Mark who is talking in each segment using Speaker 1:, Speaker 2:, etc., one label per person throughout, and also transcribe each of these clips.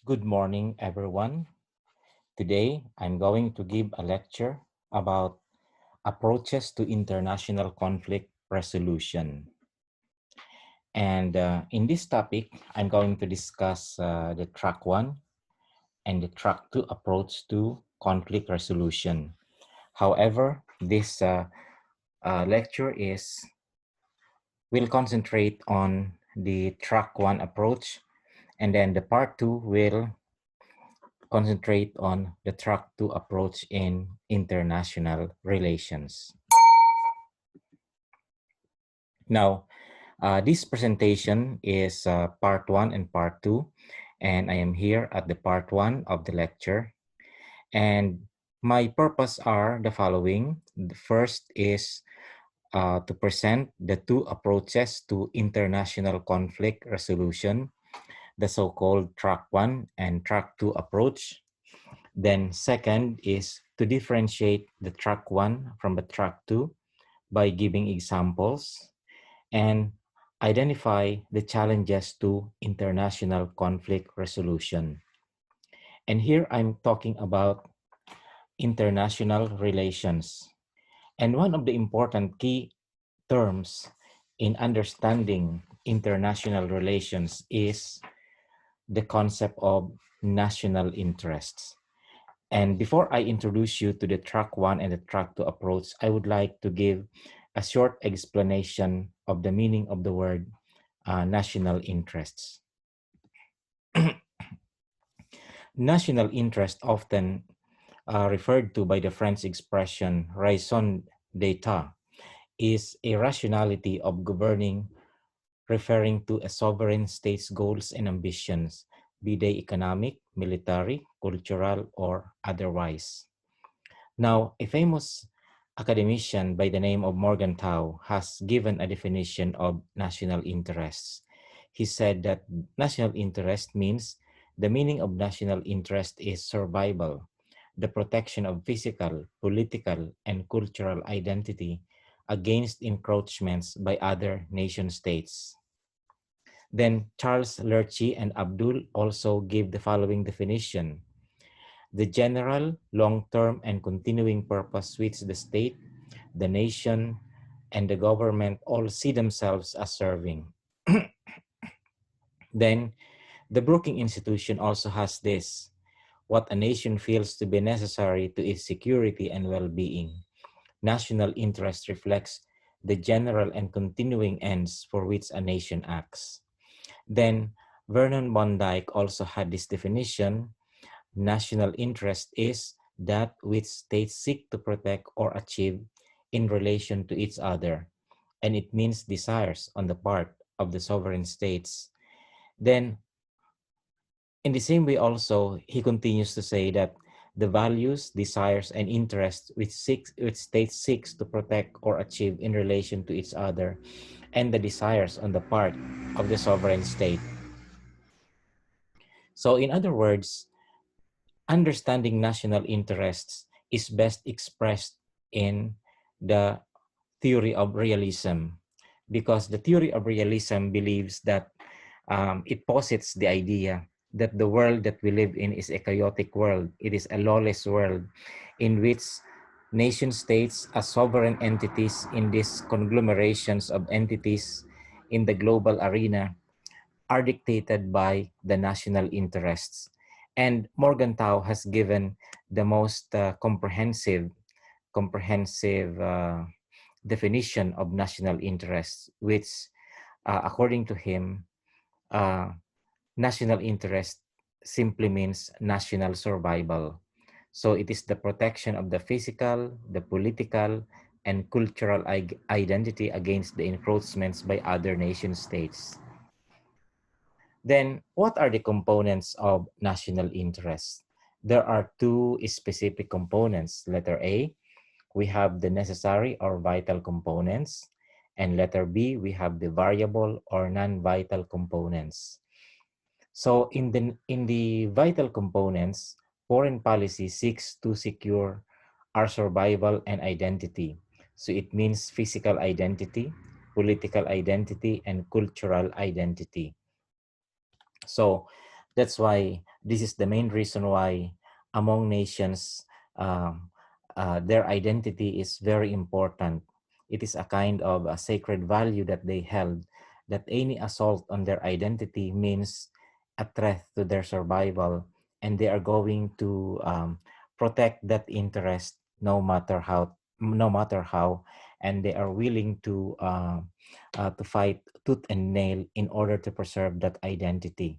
Speaker 1: Good morning, everyone. Today, I'm going to give a lecture about approaches to international conflict resolution. And in this topic, I'm going to discuss the track one and the track two approach to conflict resolution. However, this lecture will concentrate on the track one approach, and then the part two will concentrate on the track two approach in international relations. Now, this presentation is part one and part two, and I am here at the part one of the lecture. And my purpose are the following. The first is to present the two approaches to international conflict resolution, the so-called track one and track two approach. Then second is to differentiate the track one from the track two by giving examples and identify the challenges to international conflict resolution. And here I'm talking about international relations. And one of the important key terms in understanding international relations is the concept of national interests. And before I introduce you to the track one and the track two approach, I would like to give a short explanation of the meaning of the word national interests. National interest, often referred to by the French expression raison d'etat, is a rationality of governing, referring to a sovereign state's goals and ambitions, be they economic, military, cultural, or otherwise. Now, a famous academician by the name of Morgenthau has given a definition of national interests. He said that national interest means the meaning of national interest is survival, the protection of physical, political, and cultural identity against encroachments by other nation states. Then Charles Lerchi and Abdul also give the following definition. The general, long-term, and continuing purpose which the state, the nation, and the government all see themselves as serving. Then, the Brookings Institution also has this, what a nation feels to be necessary to its security and well-being. National interest reflects the general and continuing ends for which a nation acts. Then, Vernon Bondyke also had this definition. National interest is that which states seek to protect or achieve in relation to each other, and it means desires on the part of the sovereign states. Then, in the same way also, he continues to say that the values, desires, and interests which states seeks to protect or achieve in relation to each other, and the desires on the part of the sovereign state. So in other words, understanding national interests is best expressed in the theory of realism, because the theory of realism believes that it posits the idea that the world that we live in is a chaotic world. It is a lawless world in which nation states as sovereign entities in these conglomerations of entities in the global arena are dictated by the national interests. And Morgenthau has given the most comprehensive definition of national interests, which, according to him, uh, national interest simply means national survival. So it is the protection of the physical, the political, and cultural identity against the encroachments by other nation states. Then, what are the components of national interest? There are two specific components. Letter A, we have the necessary or vital components. And letter B, we have the variable or non-vital components. So in the vital components, foreign policy seeks to secure our survival and identity. So it means physical identity, political identity, and cultural identity. So That's why this is the main reason why among nations, um, their identity is very important. It is a kind of a sacred value that they held, that any assault on their identity means a threat to their survival, and they are going to protect that interest no matter how, and they are willing to fight tooth and nail in order to preserve that identity.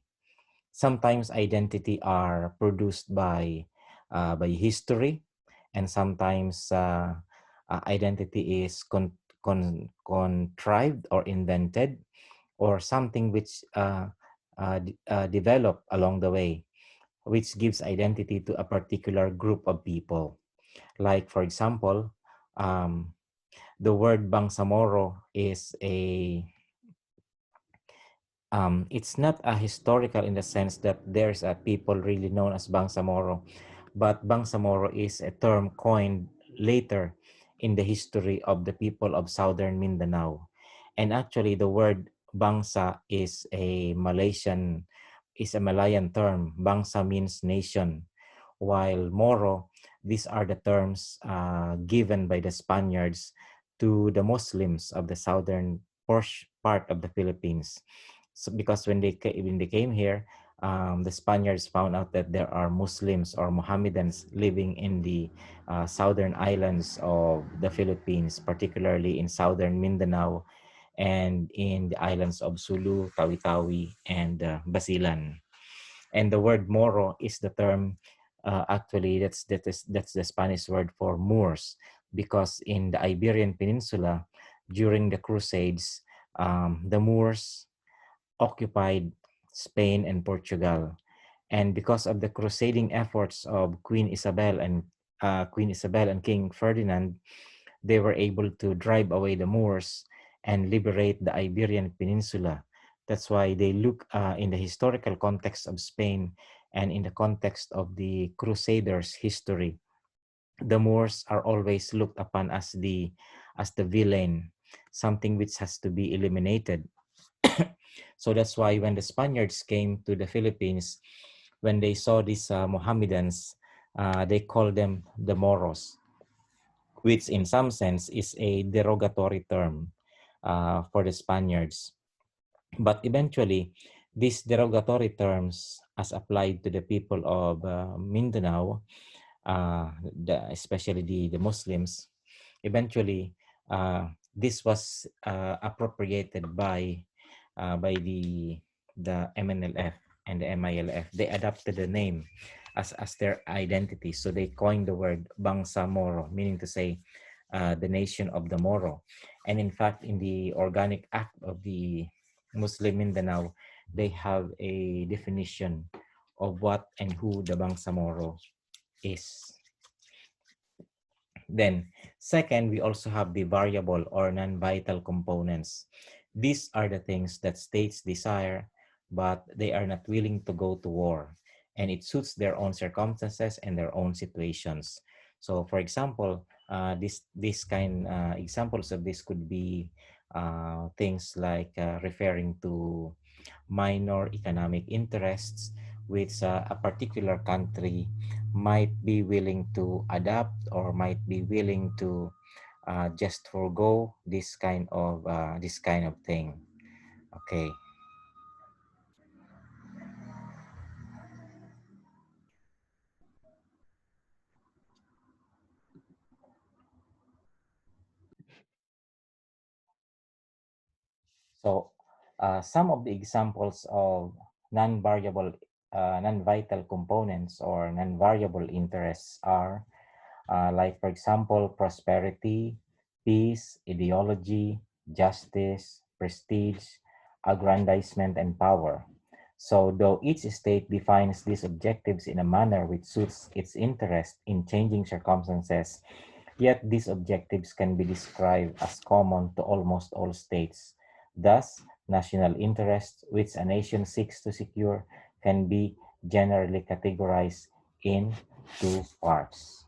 Speaker 1: Sometimes identity are produced by history, and sometimes identity is contrived or invented, or something which develop along the way, which gives identity to a particular group of people. Like, for example, um, the word Bangsamoro is it's not a historical in the sense that there's a people really known as Bangsamoro, but Bangsamoro is a term coined later in the history of the people of southern Mindanao. And actually the word Bangsa is a Malayan term. Bangsa means nation, while Moro, these are the terms given by the Spaniards to the Muslims of the southern part of the Philippines. So because when they came here, the Spaniards found out that there are Muslims or Mohammedans living in the southern islands of the Philippines, particularly in southern Mindanao and in the islands of Sulu, Tawi-Tawi, and Basilan. And the word Moro is the term, actually that's the Spanish word for Moors, because in the Iberian Peninsula during the Crusades, the Moors occupied Spain and Portugal. And because of the crusading efforts of Queen Isabel and King Ferdinand, they were able to drive away the Moors and liberate the Iberian Peninsula. That's why they look in the historical context of Spain and in the context of the Crusaders' history. The Moors are always looked upon as the villain, something which has to be eliminated. So that's why when the Spaniards came to the Philippines, when they saw these Mohammedans, they called them the Moros, which in some sense is a derogatory term for the Spaniards. But eventually, these derogatory terms, as applied to the people of Mindanao, especially the Muslims, eventually this was appropriated by the MNLF and the MILF. They adopted the name as their identity. So they coined the word Bangsa Moro, meaning to say the nation of the Moro. And in fact, in the Organic Act of the Muslim Mindanao, they have a definition of what and who the Bangsa Moro is. Then, second, we also have the variable or non-vital components. These are the things that states desire, but they are not willing to go to war, and it suits their own circumstances and their own situations. So, for example, this kind examples of this could be things like referring to minor economic interests, which a particular country might be willing to adapt or might be willing to just forego this kind of thing. Okay. So some of the examples of non-variable, non-vital components or non-variable interests are like, for example, prosperity, peace, ideology, justice, prestige, aggrandizement, and power. So, though each state defines these objectives in a manner which suits its interest in changing circumstances, yet these objectives can be described as common to almost all states. Thus, national interests, which a nation seeks to secure, can be generally categorized in two parts.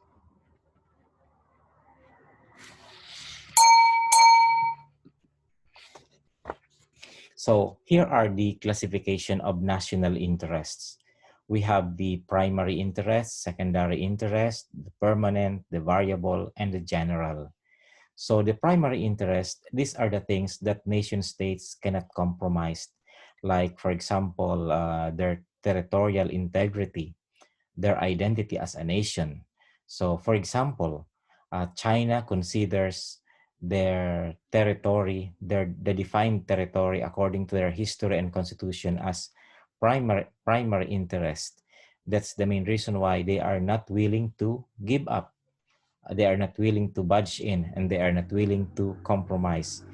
Speaker 1: So here are the classification of national interests. we have the primary interest, secondary interest, the permanent, the variable, and the general. So the primary interest, these are the things that nation states cannot compromise, like, for example, their territorial integrity, their identity as a nation. So, for example, China considers their territory, the defined territory according to their history and constitution as primary interest. That's the main reason why they are not willing to give up. They are not willing to budge in, and they are not willing to compromise,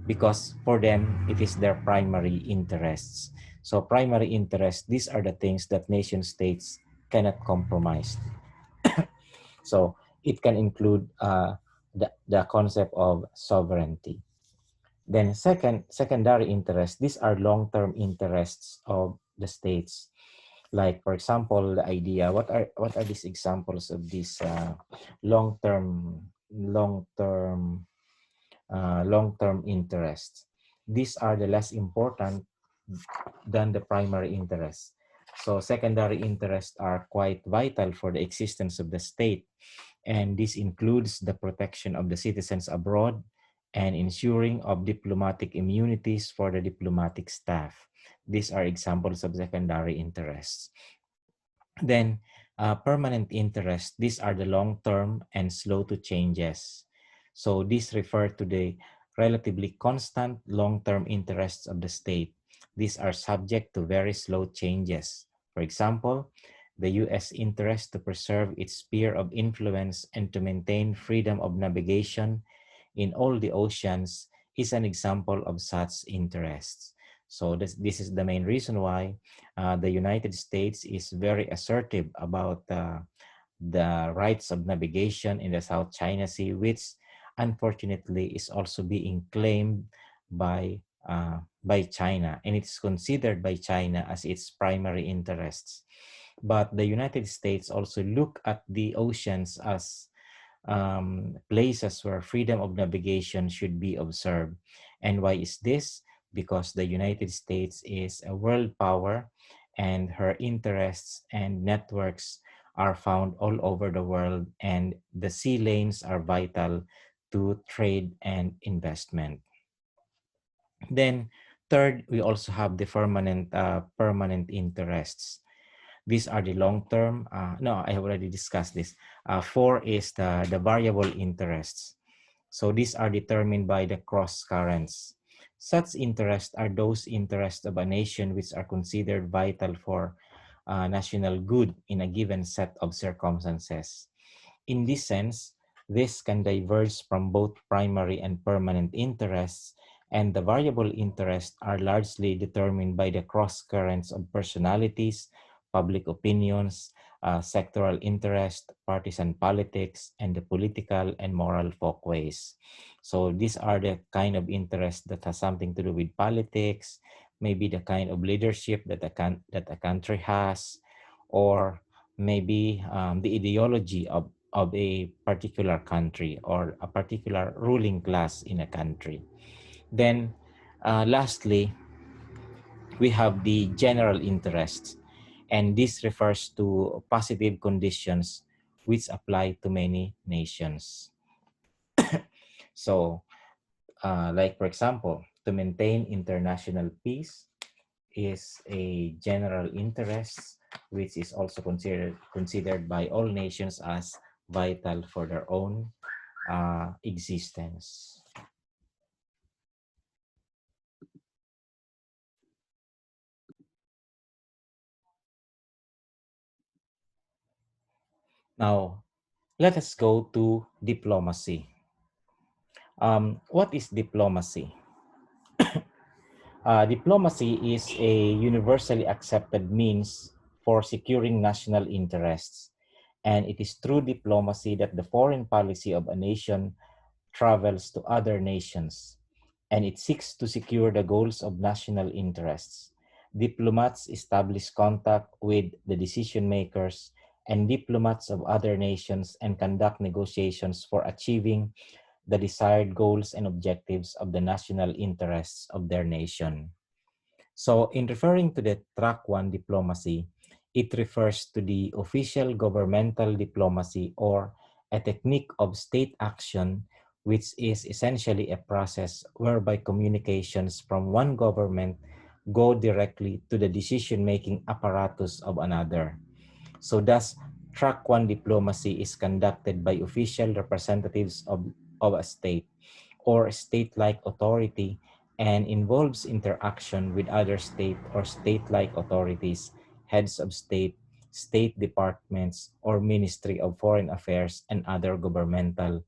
Speaker 1: because for them it is their primary interests. So primary interests, these are the things that nation states cannot compromise. So it can include the concept of sovereignty. Then secondary interests, these are long-term interests of the states. Like, for example, the idea, what are these examples of these long-term long-term interests? These are the less important than the primary interests. So secondary interests are quite vital for the existence of the state, and this includes the protection of the citizens abroad and ensuring of diplomatic immunities for the diplomatic staff. These are examples of secondary interests. Then permanent interest, these are the long-term and slow to changes. So these refer to the relatively constant long-term interests of the state. These are subject to very slow changes. For example, the U.S. interest to preserve its sphere of influence and to maintain freedom of navigation in all the oceans is an example of such interests. So this is the main reason why the United States is very assertive about the rights of navigation in the South China Sea, which unfortunately is also being claimed by China, and it's considered by China as its primary interests. But the United States also look at the oceans as places where freedom of navigation should be observed. And why is this? Because the United States is a world power, and her interests and networks are found all over the world, and the sea lanes are vital to trade and investment. Then third, we also have the permanent interests. These are the long-term. No, I have already discussed this. Four is the variable interests. So these are determined by the cross currents. Such interests are those interests of a nation which are considered vital for national good in a given set of circumstances. In this sense, this can diverge from both primary and permanent interests, and the variable interests are largely determined by the cross currents of personalities, public opinions, sectoral interest, partisan politics, and the political and moral folkways. So these are the kind of interests that has something to do with politics, maybe the kind of leadership that a country has, or maybe the ideology of a particular country or a particular ruling class in a country. Then lastly, we have the general interests, and this refers to positive conditions which apply to many nations. So, like, for example, to maintain international peace is a general interest which is also considered by all nations as vital for their own existence. Now, let us go to diplomacy. What is diplomacy? Diplomacy is a universally accepted means for securing national interests, and it is through diplomacy that the foreign policy of a nation travels to other nations, and it seeks to secure the goals of national interests. Diplomats establish contact with the decision makers and diplomats of other nations and conduct negotiations for achieving the desired goals and objectives of the national interests of their nation. So in referring to the track one diplomacy, It refers to the official governmental diplomacy or a technique of state action, which is essentially a process whereby communications from one government go directly to the decision-making apparatus of another. So thus, track one diplomacy is conducted by official representatives of a state or state-like authority and involves interaction with other state or state-like authorities, heads of state, state departments, or Ministry of Foreign Affairs and other governmental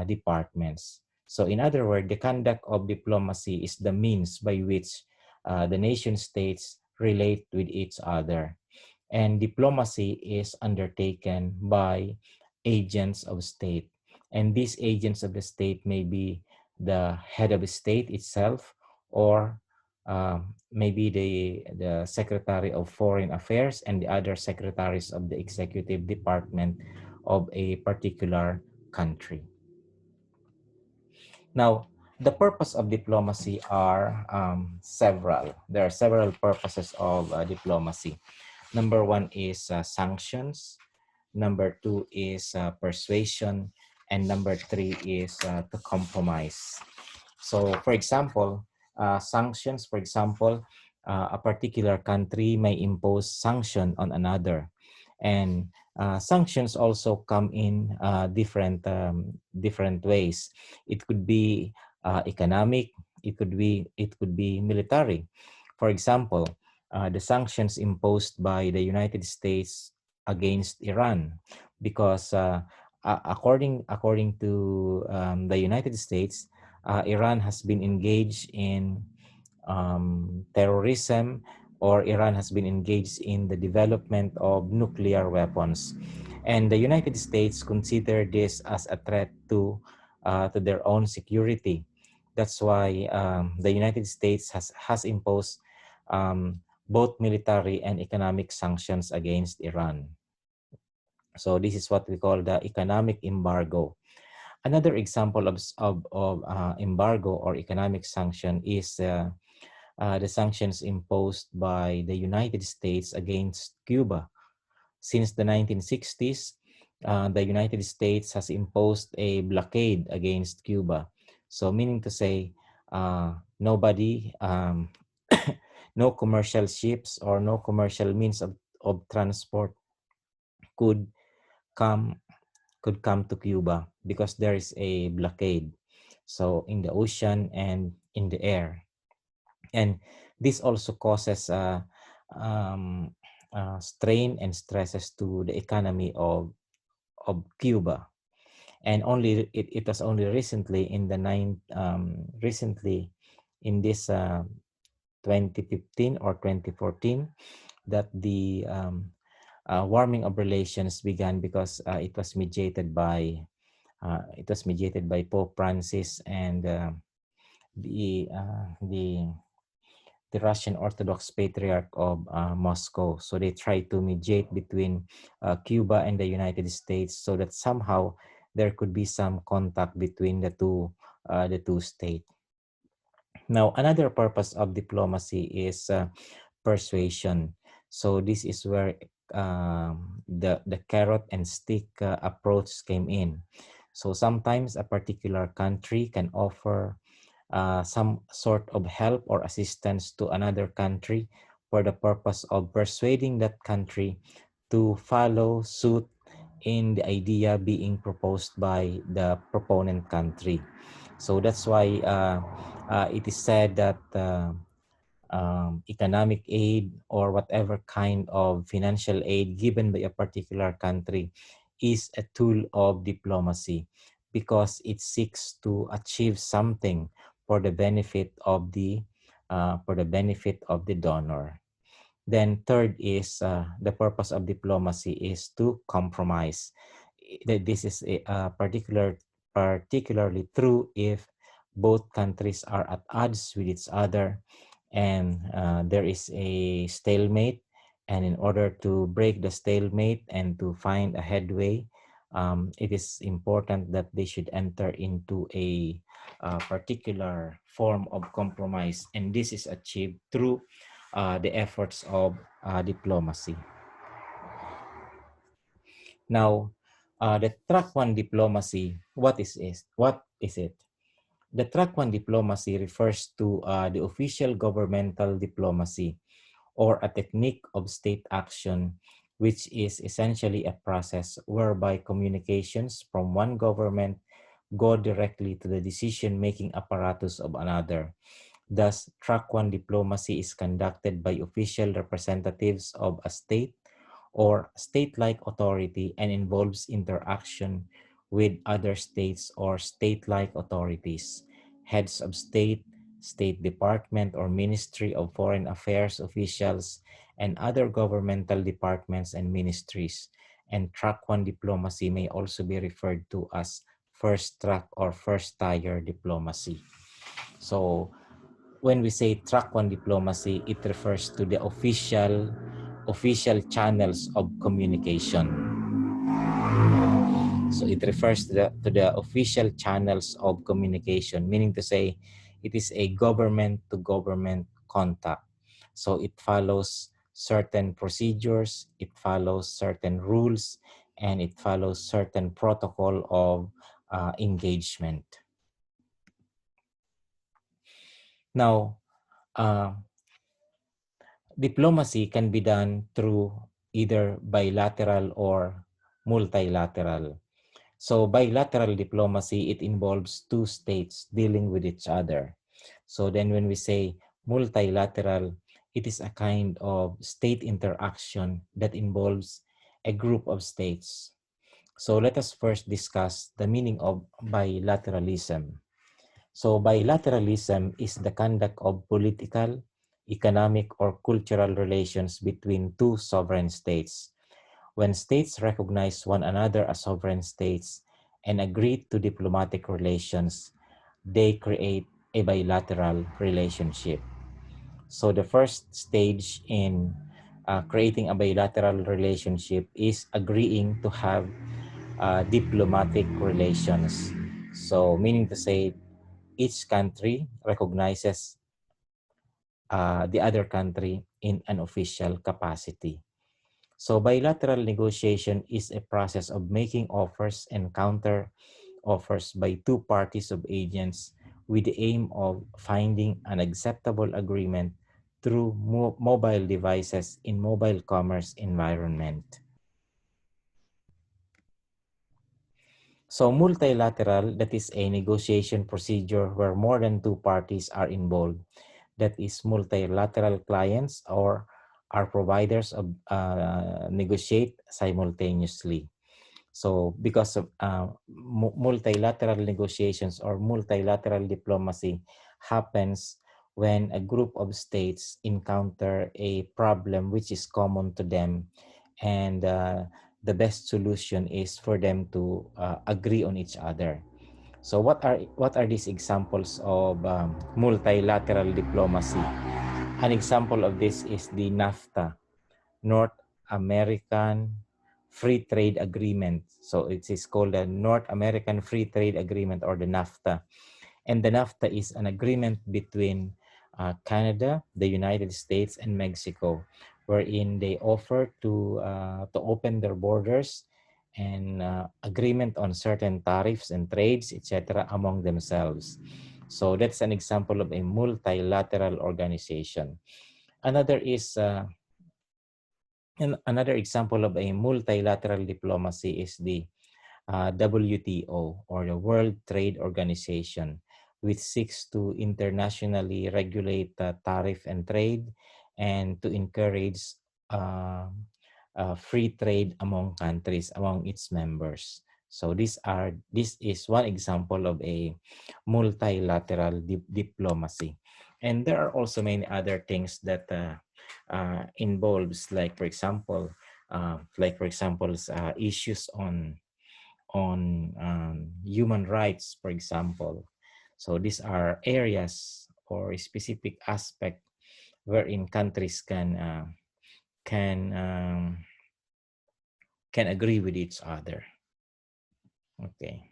Speaker 1: departments. So in other words, the conduct of diplomacy is the means by which the nation states relate with each other. And diplomacy is undertaken by agents of state. And these agents of the state may be the head of the state itself, or maybe the Secretary of Foreign Affairs and the other secretaries of the executive department of a particular country. Now, the purpose of diplomacy are several. There are several purposes of diplomacy. Number one is sanctions. Number two is persuasion. And number three is to compromise. So, for example, sanctions, for example, a particular country may impose sanction on another. And sanctions also come in different ways. It could be economic. It could be military. For example, the sanctions imposed by the United States against Iran, because according to the United States, Iran has been engaged in terrorism, or Iran has been engaged in the development of nuclear weapons. And the United States consider this as a threat to their own security. That's why the United States has imposed both military and economic sanctions against Iran. So this is what we call the economic embargo. Another example of embargo or economic sanction is the sanctions imposed by the United States against Cuba. Since the 1960s, the United States has imposed a blockade against Cuba. So meaning to say, nobody, no commercial ships or no commercial means of transport could come to Cuba because there is a blockade. So in the ocean and in the air. And this also causes strain and stresses to the economy of Cuba. And it was only recently in this 2015 or 2014 that the warming of relations began, because it was mediated by Pope Francis and the Russian Orthodox Patriarch of Moscow. So they tried to mediate between Cuba and the United States, so that somehow there could be some contact between the two states. Now, another purpose of diplomacy is persuasion. So this is where the carrot and stick approach came in. So sometimes a particular country can offer some sort of help or assistance to another country for the purpose of persuading that country to follow suit in the idea being proposed by the proponent country. So that's why it is said that economic aid or whatever kind of financial aid given by a particular country is a tool of diplomacy, because it seeks to achieve something for the benefit of the donor. Then third is the purpose of diplomacy is to compromise. This is particularly true if both countries are at odds with each other, and there is a stalemate. And in order to break the stalemate and to find a headway, it is important that they should enter into a particular form of compromise, and this is achieved through the efforts of diplomacy. Now, the track one diplomacy, what is it? What is it? The track one diplomacy refers to the official governmental diplomacy, or a technique of state action, which is essentially a process whereby communications from one government go directly to the decision-making apparatus of another. Thus, track one diplomacy is conducted by official representatives of a state or state-like authority and involves interaction with other states or state-like authorities, heads of state, State Department or Ministry of Foreign Affairs officials, and other governmental departments and ministries. And track one diplomacy may also be referred to as first track or first tier diplomacy. So when we say track one diplomacy, it refers to the official channels of communication. So it refers to the official channels of communication, meaning to say it is a government to government contact. So it follows certain procedures, it follows certain rules, and it follows certain protocol of engagement. Now, diplomacy can be done through either bilateral or multilateral. So bilateral diplomacy, it involves two states dealing with each other. So then when we say multilateral, it is a kind of state interaction that involves a group of states. So let us first discuss the meaning of bilateralism. So bilateralism is the conduct of political, economic, or cultural relations between two sovereign states. When states recognize one another as sovereign states and agree to diplomatic relations, they create a bilateral relationship. So the first stage in creating a bilateral relationship is agreeing to have diplomatic relations. So meaning to say, each country recognizes the other country in an official capacity. So bilateral negotiation is a process of making offers and counter offers by two parties of agents with the aim of finding an acceptable agreement through mobile devices in mobile commerce environment. So multilateral, that is a negotiation procedure where more than two parties are involved. That is multilateral clients or our providers of negotiate simultaneously. So because of multilateral negotiations or multilateral diplomacy happens when a group of states encounter a problem which is common to them, and the best solution is for them to agree on each other. So what are these examples of multilateral diplomacy? An example of this is the NAFTA, North American Free Trade Agreement. So it is called the North American Free Trade Agreement, or the NAFTA. And the NAFTA is an agreement between Canada, the United States, and Mexico, wherein they offer to open their borders and agreement on certain tariffs and trades, etc., among themselves. So that's an example of a multilateral organization. Another is another example of a multilateral diplomacy is the WTO, or the World Trade Organization, which seeks to internationally regulate tariff and trade and to encourage uh, free trade among countries, among its members. So this is one example of a multilateral diplomacy. And there are also many other things that involves, like for example, issues on human rights, for example. So these are areas or a specific aspect wherein countries can um, can agree with each other. Okay,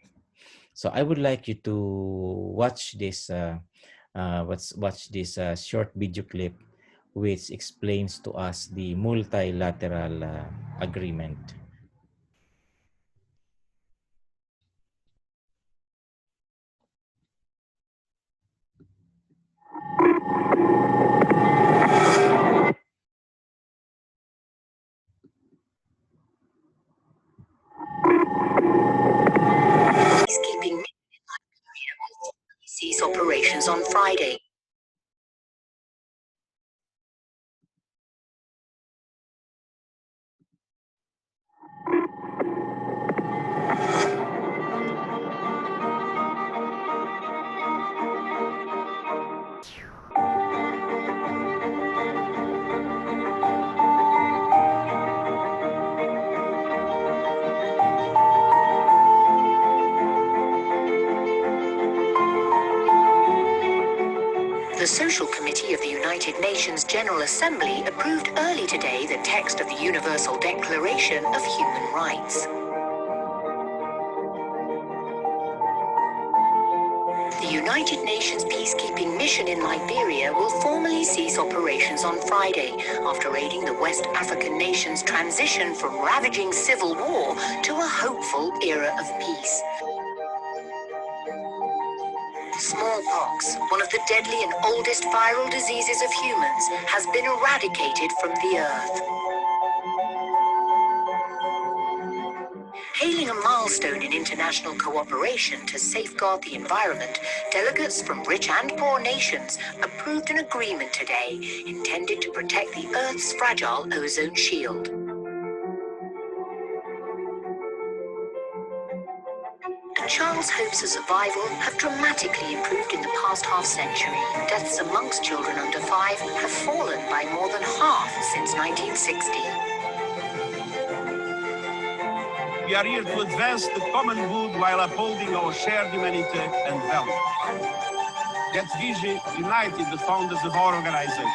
Speaker 1: so I would like you to watch this watch this short video clip which explains to us the multilateral agreement.
Speaker 2: Social Committee of the United Nations General Assembly approved early today the text of the Universal Declaration of Human Rights. The United Nations peacekeeping mission in Liberia will formally cease operations on Friday after aiding the West African nation's transition from ravaging civil war to a hopeful era of peace. Smallpox, one of the deadly and oldest viral diseases of humans, has been eradicated from the earth. Hailing a milestone in international cooperation to safeguard the environment, delegates from rich and poor nations approved an agreement today intended to protect the Earth's fragile ozone shield. And child's hopes of survival have dramatically improved in the past half-century. Deaths amongst children under 5 have fallen by more than half since 1960.
Speaker 3: We are here to advance the common good while upholding our shared humanity and values. That vision united the founders of our organization.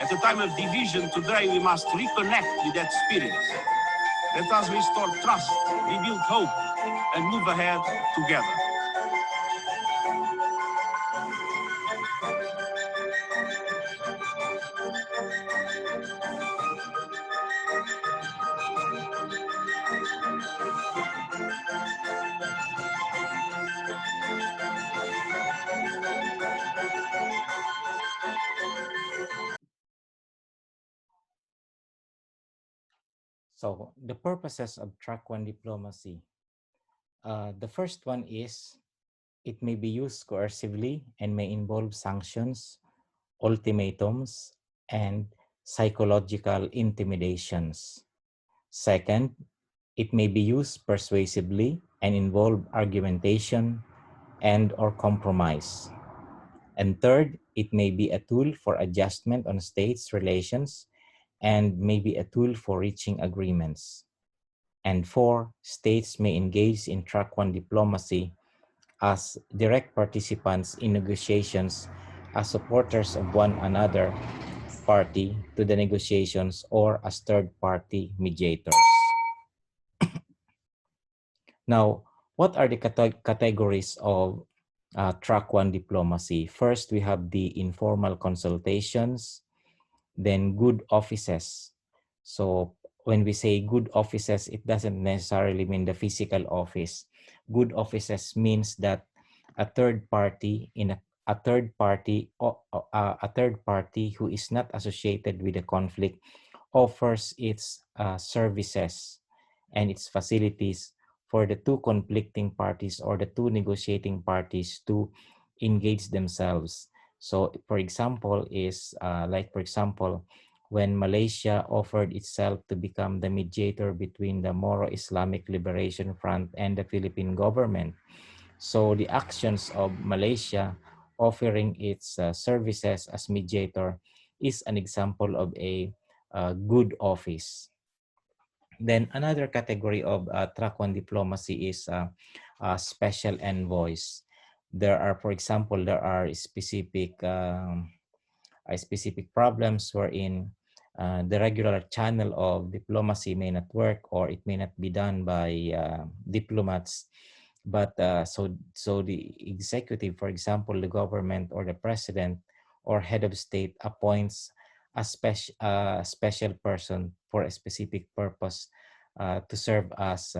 Speaker 3: At a time of division today, we must reconnect with that spirit. Let us restore trust, rebuild hope, and move ahead together.
Speaker 1: So the purposes of track one diplomacy. The first one is it may be used coercively and may involve sanctions, ultimatums, and psychological intimidations. Second, it may be used persuasively and involve argumentation and or compromise. And third, it may be a tool for adjustment on states' relations and may be a tool for reaching agreements. And four, states may engage in track one diplomacy as direct participants in negotiations, as supporters of one another party to the negotiations, or as third-party mediators. Now, what are the categories of track one diplomacy? First, we have the informal consultations, then good offices. So when we say good offices, it doesn't necessarily mean the physical office. Good offices means that a third party a third party who is not associated with the conflict offers its services and its facilities for the two conflicting parties or the two negotiating parties to engage themselves. So, for example, when Malaysia offered itself to become the mediator between the Moro Islamic Liberation Front and the Philippine government. So the actions of Malaysia offering its services as mediator is an example of a good office. Then another category of track one diplomacy is special envoys. For example, there are specific problems wherein the regular channel of diplomacy may not work, or it may not be done by diplomats. But so the executive, for example, the government or the president or head of state appoints a special person for a specific purpose to serve as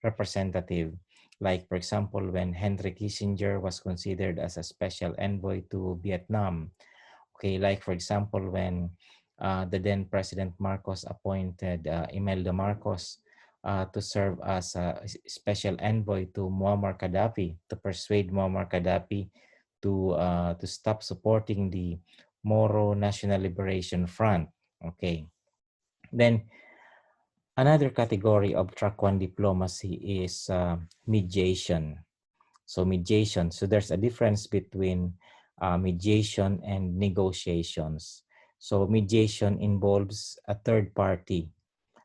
Speaker 1: representative. Like, for example, when Henry Kissinger was considered as a special envoy to Vietnam. Okay, like, for example, when the then President Marcos appointed Imelda Marcos to serve as a special envoy to Muammar Gaddafi, to persuade Muammar Gaddafi to stop supporting the Moro National Liberation Front. Okay. Then another category of track one diplomacy is mediation. So mediation. So there's a difference between mediation and negotiations. So mediation involves a third party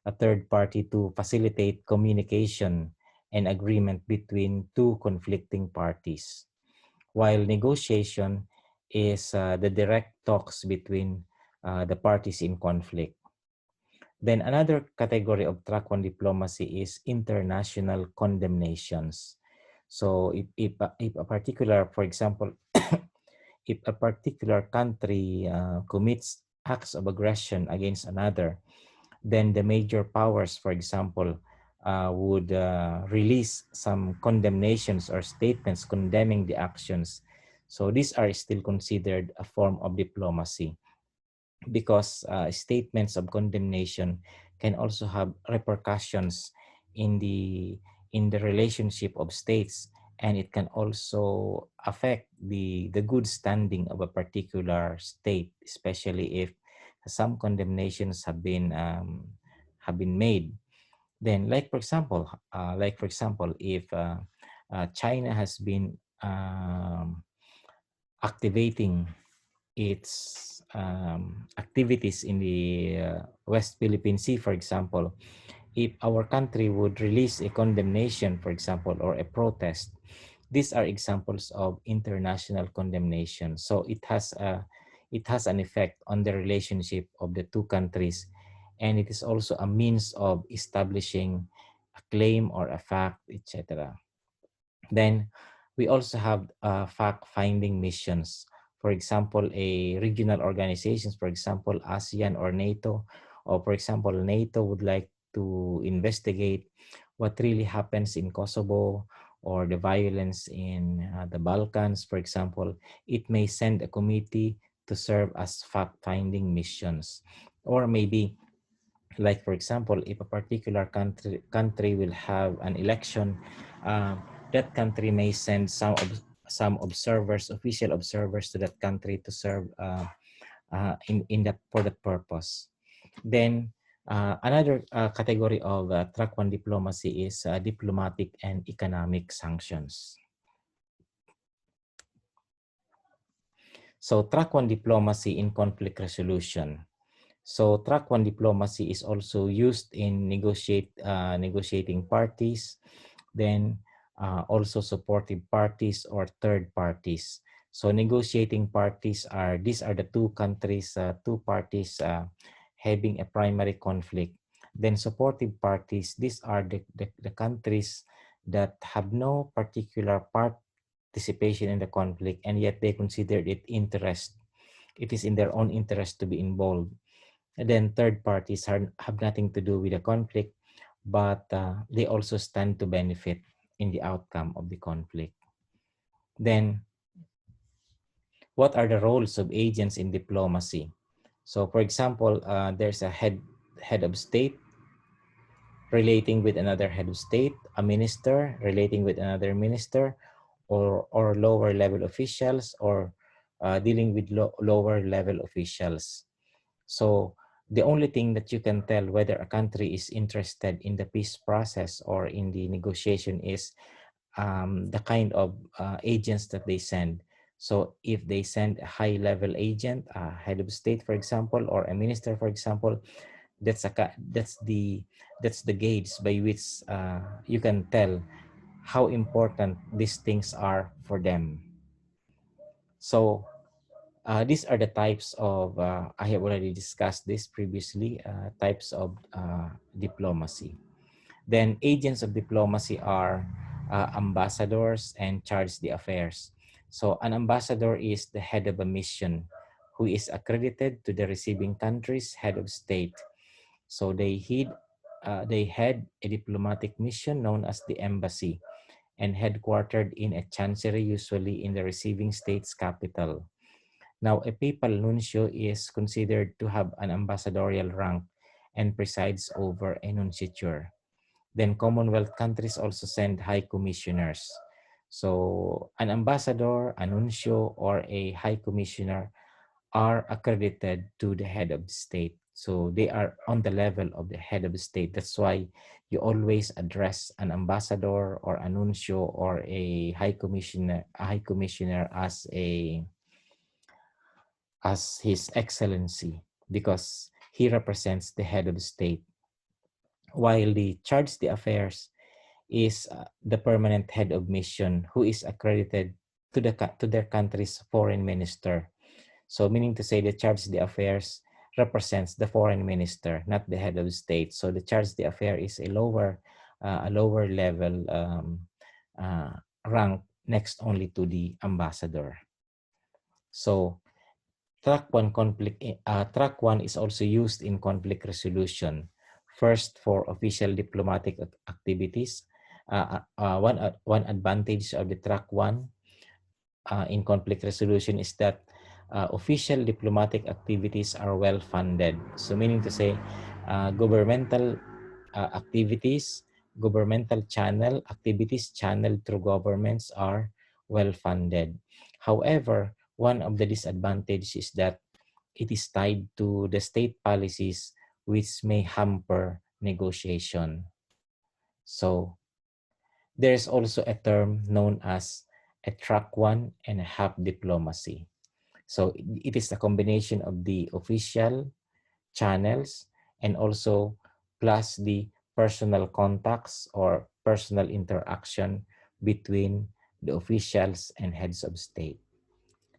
Speaker 1: to facilitate communication and agreement between two conflicting parties. While negotiation is the direct talks between the parties in conflict. Then another category of track one diplomacy is international condemnations. So if a particular, for example, if a particular country commits acts of aggression against another, then the major powers, for example, would release some condemnations or statements condemning the actions. So these are still considered a form of diplomacy, because statements of condemnation can also have repercussions in the relationship of states, and it can also affect the good standing of a particular state, especially if some condemnations have been made. Then, like for example, if China has been activating its activities in the West Philippine Sea, for example, if our country would release a condemnation, for example, or a protest, these are examples of international condemnation. So it has an effect on the relationship of the two countries, and it is also a means of establishing a claim or a fact, etc. Then we also have fact-finding missions. For example, a regional organizations, for example, ASEAN or NATO, or for example, NATO would like to investigate what really happens in Kosovo or the violence in the Balkans, for example. It may send a committee to serve as fact-finding missions. Or maybe, like for example, if a particular country will have an election, uh, that country may send some observers, official observers, to that country to serve in that for that purpose. Then another category of track one diplomacy is diplomatic and economic sanctions. So track one diplomacy in conflict resolution. So track one diplomacy is also used in negotiating parties, then also supportive parties or third parties. So negotiating parties these are the two countries, two parties having a primary conflict. Then supportive parties, these are the countries that have no particular participation in the conflict, and yet they consider it interest. It is in their own interest to be involved. And then third parties have nothing to do with the conflict, but they also stand to benefit in the outcome of the conflict. Then, what are the roles of agents in diplomacy? So, for example, there's a head of state relating with another head of state, a minister relating with another minister, or lower level officials, or dealing with lower level officials. So the only thing that you can tell whether a country is interested in the peace process or in the negotiation is the kind of agents that they send. So if they send a high-level agent, a head of state, for example, or a minister, for example, that's the gauge by which you can tell how important these things are for them. So these are the types of, I have already discussed this previously, types of diplomacy. Then agents of diplomacy are ambassadors and charge d'affaires. So an ambassador is the head of a mission who is accredited to the receiving country's head of state. So they head a diplomatic mission known as the embassy and headquartered in a chancery, usually in the receiving state's capital. Now, a papal nuncio is considered to have an ambassadorial rank and presides over a nunciature. Then Commonwealth countries also send high commissioners. So an ambassador, a nuncio, or a high commissioner are accredited to the head of the state. So they are on the level of the head of the state. That's why you always address an ambassador or a nuncio or a high commissioner as His Excellency, because he represents the head of the state, while the charge d'affaires is the permanent head of mission who is accredited to their country's foreign minister. So meaning to say the charge d'affaires represents the foreign minister, not the head of state. So the charge d'affaires is a lower level rank next only to the ambassador. So track one is also used in conflict resolution. First, for official diplomatic activities. One advantage of the track one in conflict resolution is that official diplomatic activities are well funded. So meaning to say, governmental activities, governmental activities channeled through governments are well funded. However, one of the disadvantages is that it is tied to the state policies which may hamper negotiation. So there's also a term known as a track one and a half diplomacy. So it is a combination of the official channels and also plus the personal contacts or personal interaction between the officials and heads of state.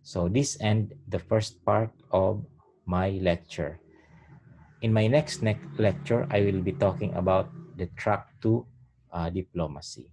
Speaker 1: So this ends the first part of my lecture. In my next lecture, I will be talking about the track two diplomacy.